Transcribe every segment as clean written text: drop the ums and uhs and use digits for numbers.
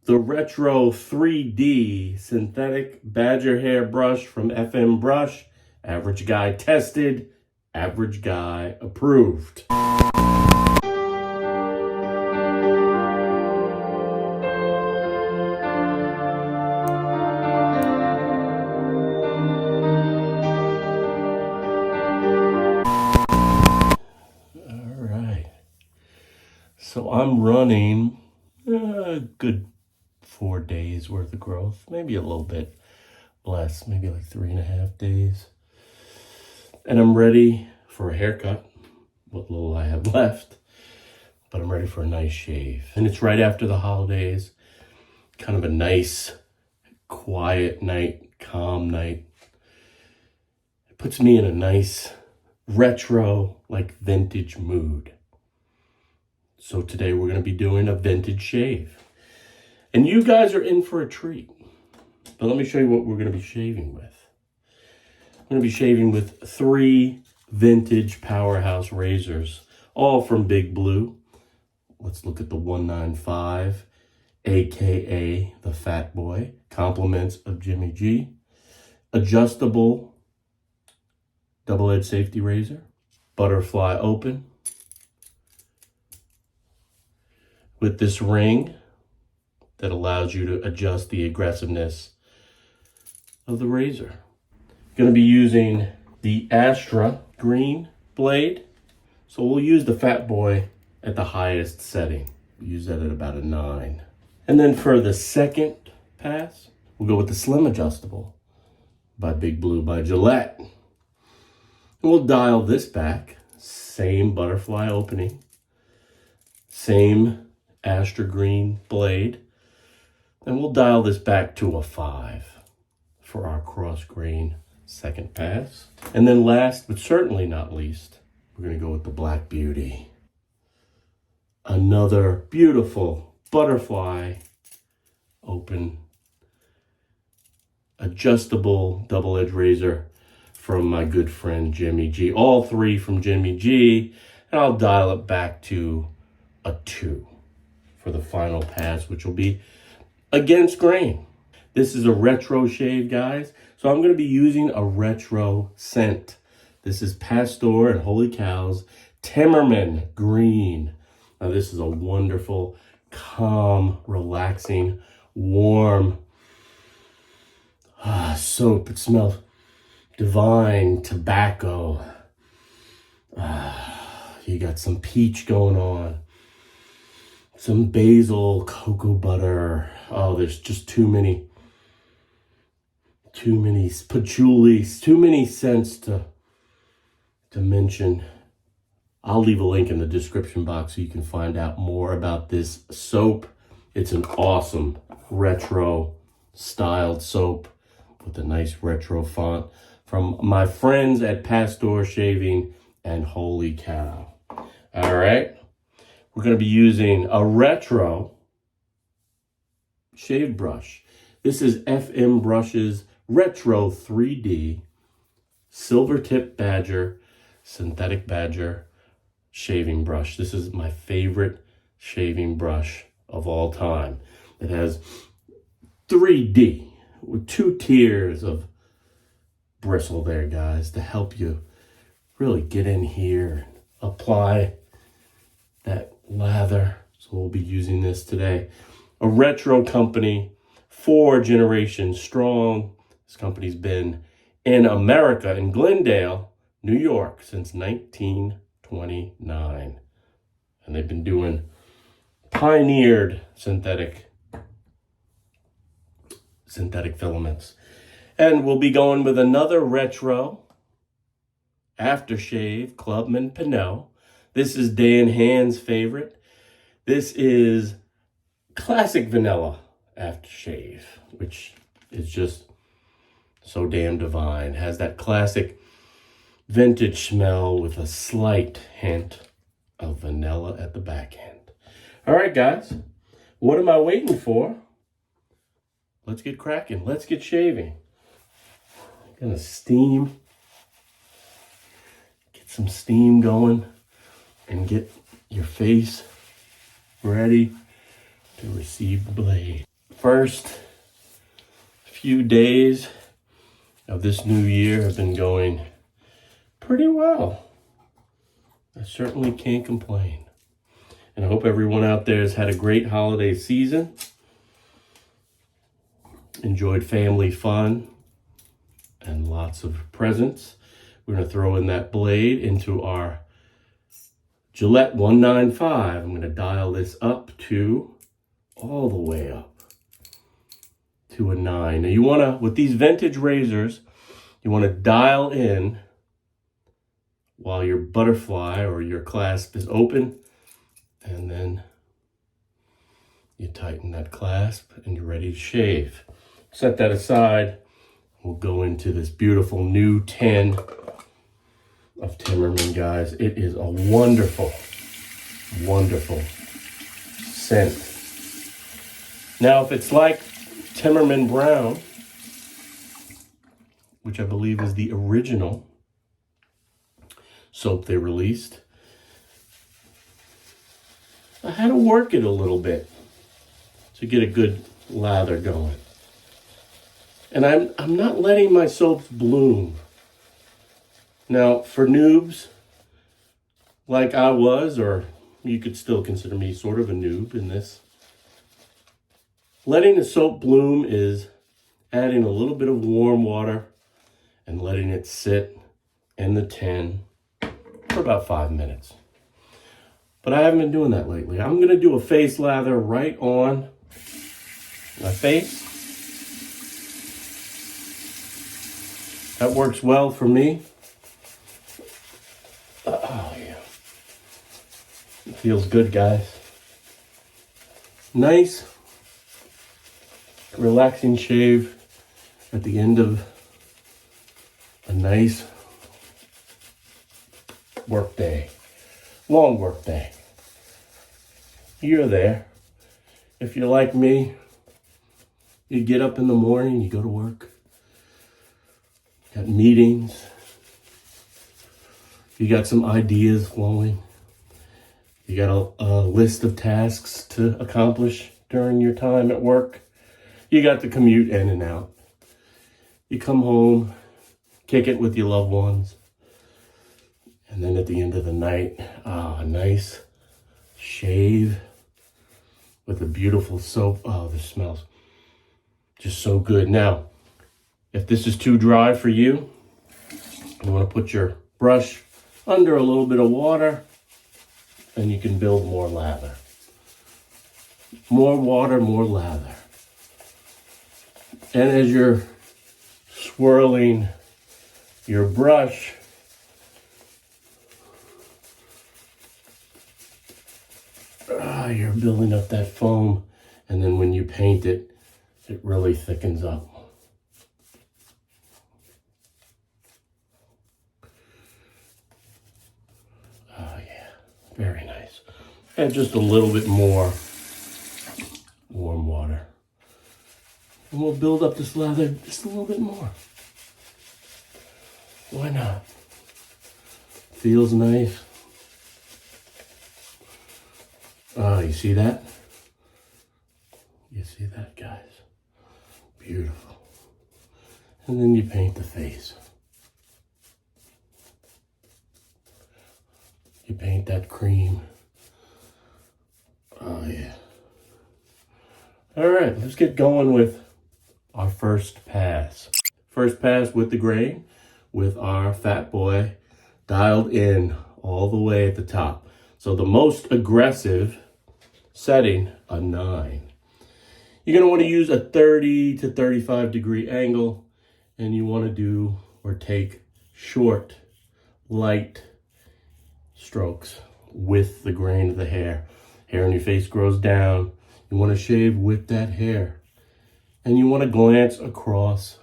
the Retro 3D synthetic badger hair brush from FM Brush. Average guy tested, average guy approved. So I'm running a good 4 days worth of growth, maybe a little bit less, maybe like 3.5 days. And I'm ready for a haircut, what little I have left, but I'm ready for a nice shave. And it's right after the holidays, kind of a nice, quiet night, calm night. It puts me in a nice retro, like vintage mood. So today we're going to be doing a vintage shave. And you guys are in for a treat. But let me show you what we're going to be shaving with. I'm going to be shaving with 3 vintage powerhouse razors, all from Big Blue. Let's look at the 195, aka the Fatboy, compliments of Jimmy G. Adjustable double-edged safety razor, butterfly open, with this ring that allows you to adjust the aggressiveness of the razor. Going to be using the Astra green blade. So we'll use the Fatboy at the highest setting. We'll use that at about a 9. And then for the second pass, we'll go with the slim adjustable by Big Blue by Gillette. And we'll dial this back. Same butterfly opening. Same Astra green blade, and we'll dial this back to a 5 for our cross grain second pass. And then last but certainly not least, we're going to go with the Black Beauty. Another beautiful butterfly open adjustable double-edged razor from my good friend Jimmy G. All 3 from Jimmy G, and I'll dial it back to a 2 for the final pass, which will be against grain. This is a retro shave, guys. So I'm going to be using a retro scent. This is Pastor and Holy Cow's Timmerman Green. Now this is a wonderful, calm, relaxing, warm soap. It smells divine, tobacco. You got some peach going on. Some basil, cocoa butter. Oh, there's just too many patchouli, too many scents to mention. I'll leave a link in the description box so you can find out more about this soap. It's an awesome retro styled soap with a nice retro font from my friends at Pastor Shaving and Holy Cow. All right. We're going to be using a retro shave brush. This is FM Brush's Retro 3D Silver Tip Badger Synthetic Badger Shaving Brush. This is my favorite shaving brush of all time. It has 3D with 2 tiers of bristle there, guys, to help you really get in here and apply that lather. So we'll be using this today. A retro company, 4 generations strong. This company's been in America, in Glendale, New York, since 1929. And they've been pioneered synthetic filaments. And we'll be going with another retro aftershave, Clubman Pinot. This is Dan Hand's favorite. This is classic vanilla aftershave, which is just so damn divine. Has that classic vintage smell with a slight hint of vanilla at the back end. All right, guys, what am I waiting for? Let's get cracking. Let's get shaving. I'm gonna steam. Get some steam going and get your face ready to receive the blade. first few days of this new year have been going pretty well. I certainly can't complain. And I hope everyone out there has had a great holiday season. Enjoyed family fun and lots of presents. We're going to throw in that blade into our Gillette 195. I'm going to dial this up to all the way up to a 9. Now you want to, with these vintage razors, you want to dial in while your butterfly or your clasp is open, and then you tighten that clasp and you're ready to shave. Set that aside. We'll go into this beautiful new 10 of Timmerman, guys. It is a wonderful, wonderful scent. Now, if it's like Timmerman Brown, which I believe is the original soap they released, I had to work it a little bit to get a good lather going. And I'm not letting my soaps bloom. Now, for noobs like I was, or you could still consider me sort of a noob in this, letting the soap bloom is adding a little bit of warm water and letting it sit in the tin for about 5 minutes. But I haven't been doing that lately. I'm going to do a face lather right on my face. That works well for me. Oh, yeah. It feels good, guys. Nice, relaxing shave at the end of a nice work day. Long work day. You're there. If you're like me, you get up in the morning, you go to work. Got meetings. You got some ideas flowing. You got a list of tasks to accomplish during your time at work. You got to commute in and out. You come home, kick it with your loved ones. And then at the end of the night, a nice shave with a beautiful soap. Oh, this smells just so good. Now, if this is too dry for you, you want to put your brush under a little bit of water and you can build more lather. More water, more lather. And as you're swirling your brush, you're building up that foam, and then when you paint it, it really thickens up. Oh yeah, very nice. And just a little bit more warm water. And we'll build up this lather just a little bit more. Why not? Feels nice. Oh, you see that? You see that, guys? Beautiful. And then you paint the face. You paint that cream. Oh, yeah. All right, let's get going with our first pass. First pass with the grain, with our Fatboy dialed in all the way at the top. So the most aggressive setting, a 9. You're going to want to use a 30 to 35 degree angle, and you want to do or take short, light strokes with the grain of the hair. Hair on your face grows down. You want to shave with that hair, and you want to glance across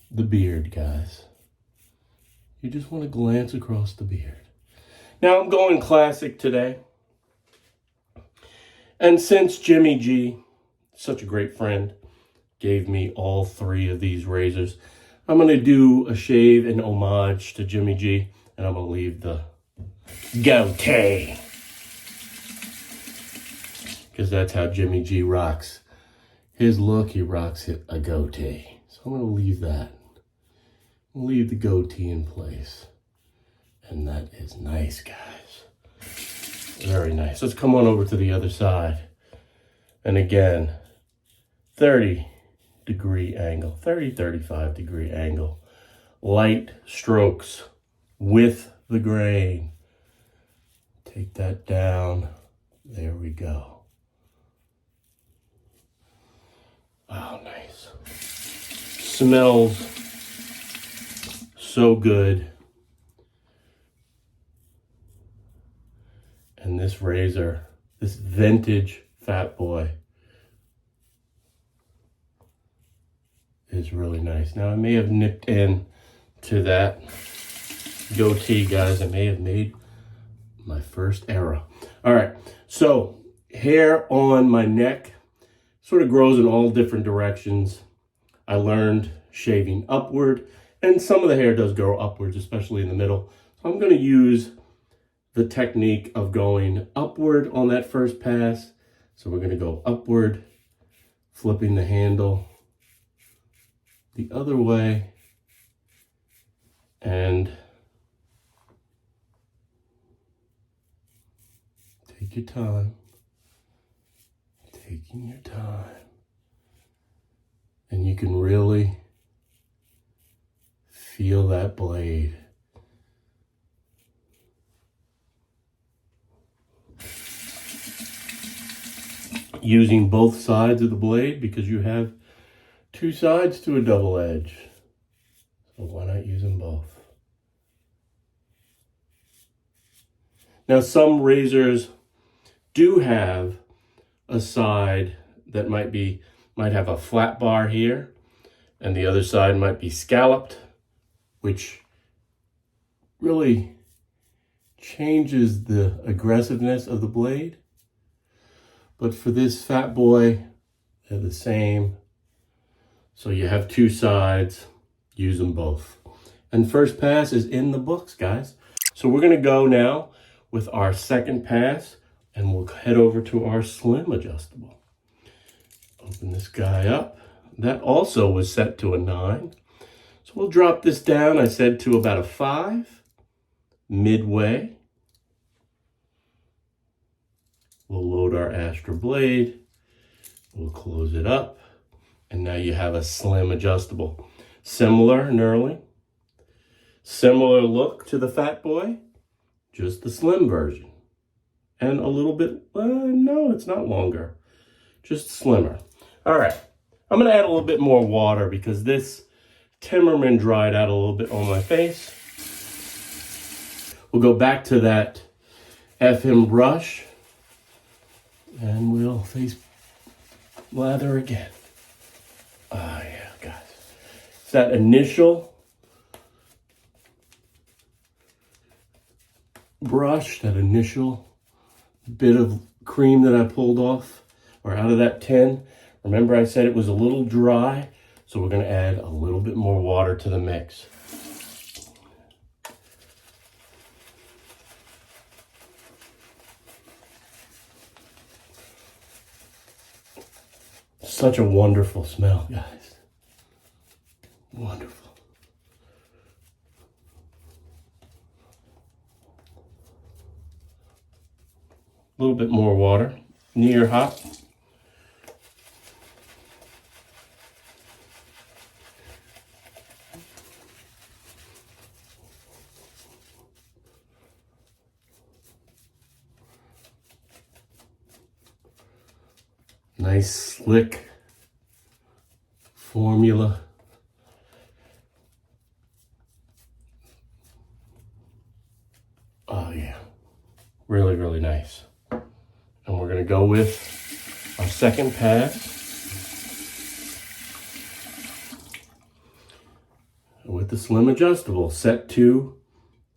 the beard, guys. You just want to glance across the beard. Now I'm going classic today. And since Jimmy G, such a great friend, gave me all 3 of these razors, I'm going to do a shave in homage to Jimmy G, and I'm going to leave the goatee. because that's how Jimmy G rocks his look. He rocks a goatee. So I'm going to leave that. Leave the goatee in place. And that is nice, guys. Very nice. Let's come on over to the other side. And again, 30-degree angle, 35-degree angle. Light strokes with the grain. Take that down. There we go. Oh, nice. Smells so good. And this razor, this vintage Fatboy, is really nice. Now I may have nipped in to that goatee, guys. I may have made my first error. All right, so hair on my neck sort of grows in all different directions. I learned shaving upward, and some of the hair does grow upwards, especially in the middle. So I'm going to use the technique of going upward on that first pass. So we're going to go upward, flipping the handle the other way, and take your time, taking your time, and you can really feel that blade. Using both sides of the blade because you have two sides to a double edge. So why not use them both? Now some razors do have a side that might have a flat bar here, and the other side might be scalloped, which really changes the aggressiveness of the blade. But for this Fatboy, they're the same. So you have two sides, use them both. And first pass is in the books, guys. So we're gonna go now with our second pass, and we'll head over to our slim adjustable. Open this guy up. That also was set to a 9. So we'll drop this down, I said, to about a 5, midway. We'll load our Astra blade. We'll close it up. And now you have a slim adjustable. Similar knurling. Similar look to the Fatboy. Just the slim version. And a little bit, no, it's not longer. Just slimmer. All right. I'm going to add a little bit more water because this Timmerman dried out a little bit on my face. We'll go back to that FM brush. And we'll face lather again. Oh yeah, guys. It's that initial brush, that initial bit of cream that I pulled off or out of that tin. Remember I said it was a little dry, so we're going to add a little bit more water to the mix. Such a wonderful smell, guys. Wonderful. A little bit more water, near hot. Nice slick formula. Oh yeah, really, really nice. And we're gonna go with our second pass with the slim adjustable set to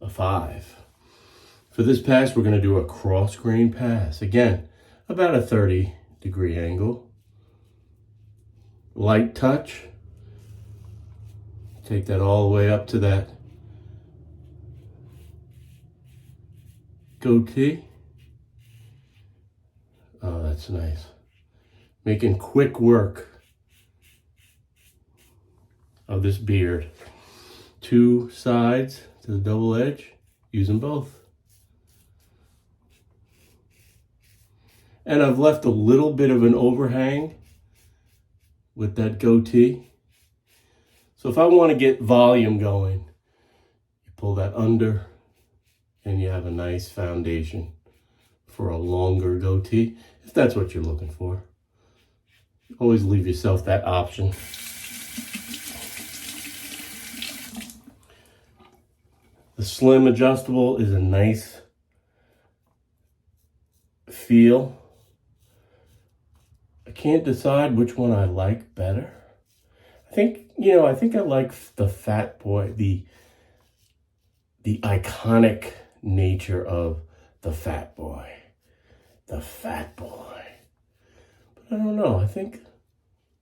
a 5. For this pass, we're gonna do a cross grain pass. Again, about a 30-degree angle. Light touch. Take that all the way up to that goatee. Oh, that's nice. Making quick work of this beard. 2 sides to the double edge, use them both. And I've left a little bit of an overhang with that goatee. So if I want to get volume going, you pull that under and you have a nice foundation for a longer goatee, if that's what you're looking for. Always leave yourself that option. The slim adjustable is a nice feel. I can't decide which one I like better. I think I like the Fatboy, the iconic nature of the Fatboy. The Fatboy. But I don't know, I think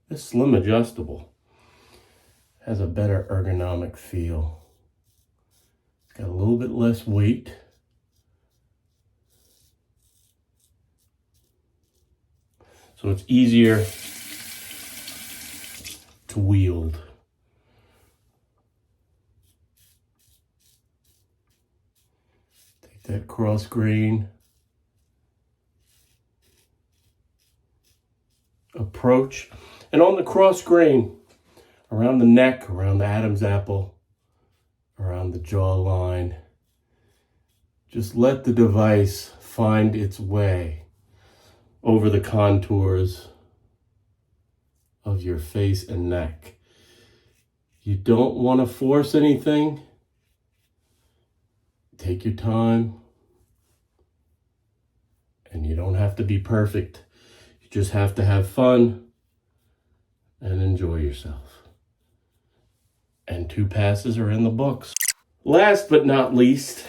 this slim adjustable has a better ergonomic feel. It's got a little bit less weight. So it's easier to wield. Take that cross grain approach. And on the cross grain, around the neck, around the Adam's apple, around the jawline, just let the device find its way over the contours of your face and neck. You don't want to force anything. Take your time. And you don't have to be perfect. You just have to have fun and enjoy yourself. And 2 passes are in the books. Last but not least,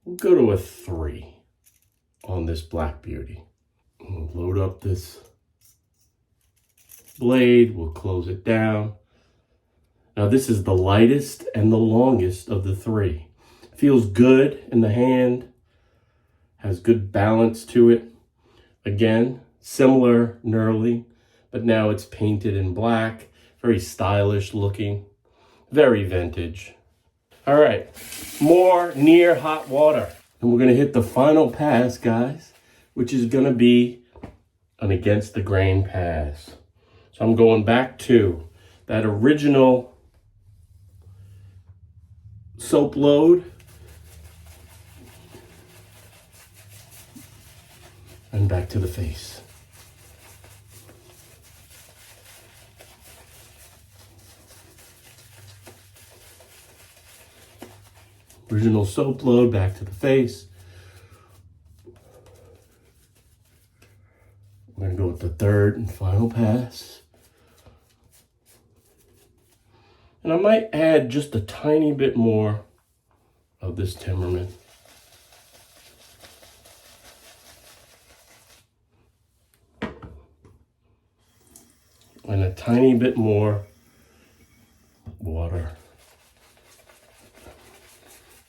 we'll go to a 3 on this black beauty. We'll load up this blade, we'll close it down. Now this is the lightest and the longest of the 3. Feels good in the hand, has good balance to it. Again, similar knurling, but now it's painted in black, very stylish looking, very vintage. All right, more near hot water. And we're gonna hit the final pass, guys, which is gonna be an against the grain pass. So I'm going back to that original soap load and back to the face. Original soap load, back to the face. We're gonna go with the third and final pass. And I might add just a tiny bit more of this Timmerman. And a tiny bit more water.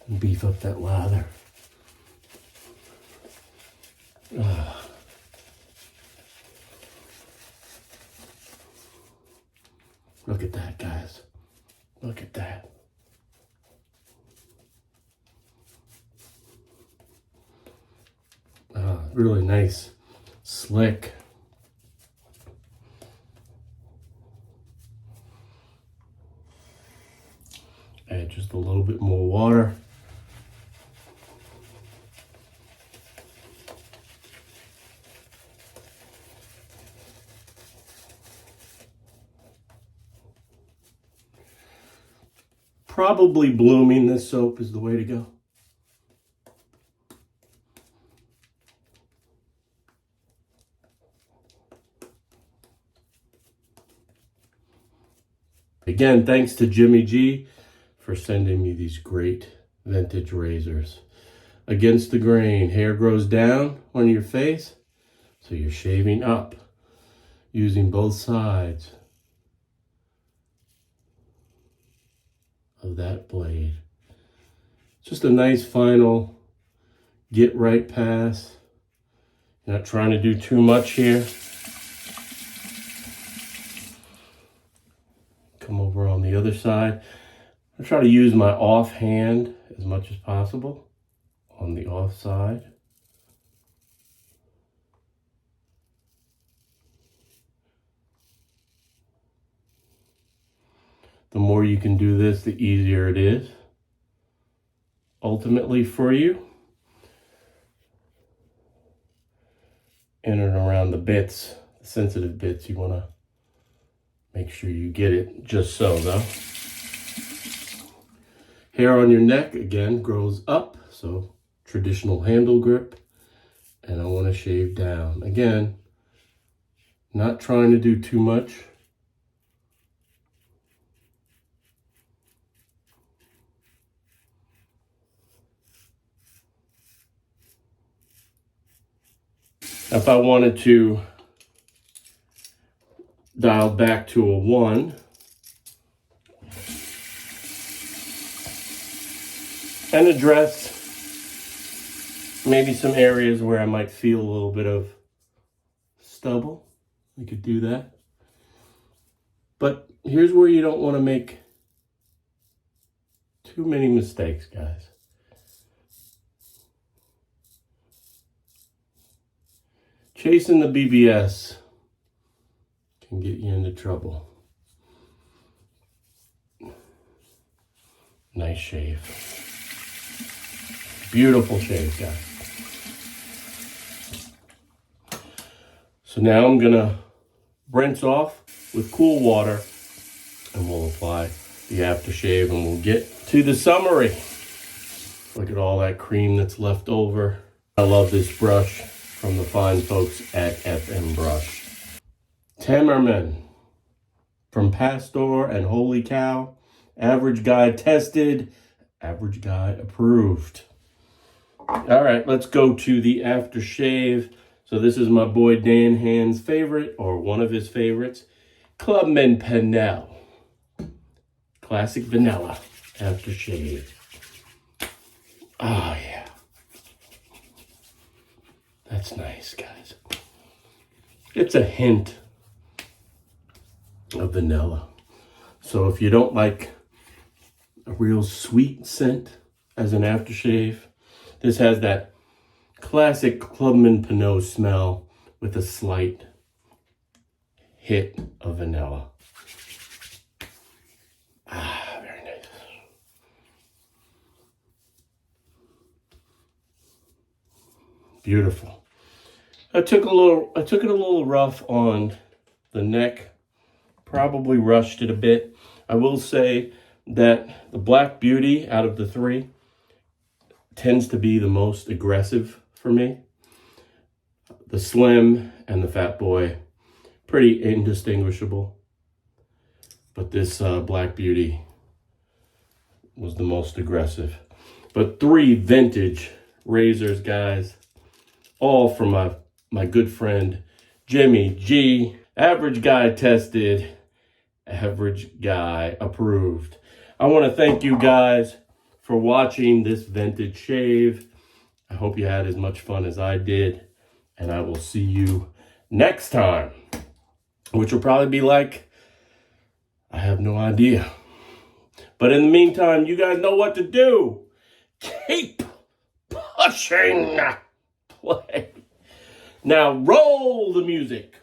And beef up that lather. Look at that, guys. Look at that. Really nice, slick. Add just a little bit more water. Probably blooming this soap is the way to go. Again, thanks to Jimmy G for sending me these great vintage razors. Against the grain, hair grows down on your face, so you're shaving up using both sides of that blade. Just a nice final get right pass. Not trying to do too much here. Come over on the other side. I try to use my off hand as much as possible on the off side. The more you can do this, the easier it is ultimately for you. In and around the bits, the sensitive bits, you want to make sure you get it just so, though. Hair on your neck, again, grows up, so traditional handle grip. And I want to shave down. Again, not trying to do too much. If I wanted to dial back to a 1, and address maybe some areas where I might feel a little bit of stubble, we could do that. But here's where you don't want to make too many mistakes, guys. Chasing the BBS can get you into trouble. Nice shave. Beautiful shave, guys. So now I'm gonna rinse off with cool water and we'll apply the aftershave and we'll get to the summary. Look at all that cream that's left over. I love this brush from the fine folks at FM Brush. Tamerman from Pastor and Holy Cow. Average guy tested, average guy approved. All right, let's go to the aftershave. So this is my boy Dan Hand's favorite, or one of his favorites, Clubman Pennell. Classic vanilla aftershave. Oh, yeah. That's nice, guys. It's a hint of vanilla. So if you don't like a real sweet scent as an aftershave, this has that classic Clubman Pinot smell with a slight hit of vanilla. Ah, very nice. Beautiful. I took it a little rough on the neck. Probably rushed it a bit. I will say that the Black Beauty out of the 3 tends to be the most aggressive for me. The Slim and the Fatboy, pretty indistinguishable. But this Black Beauty was the most aggressive. But 3 vintage razors, guys, all from my good friend Jimmy G. Average guy tested, average guy approved. I want to thank you guys for watching this vintage shave. I hope you had as much fun as I did, and I will see you next time, which will probably be like, I have no idea. But in the meantime, you guys know what to do. Keep pushing play. Now roll the music.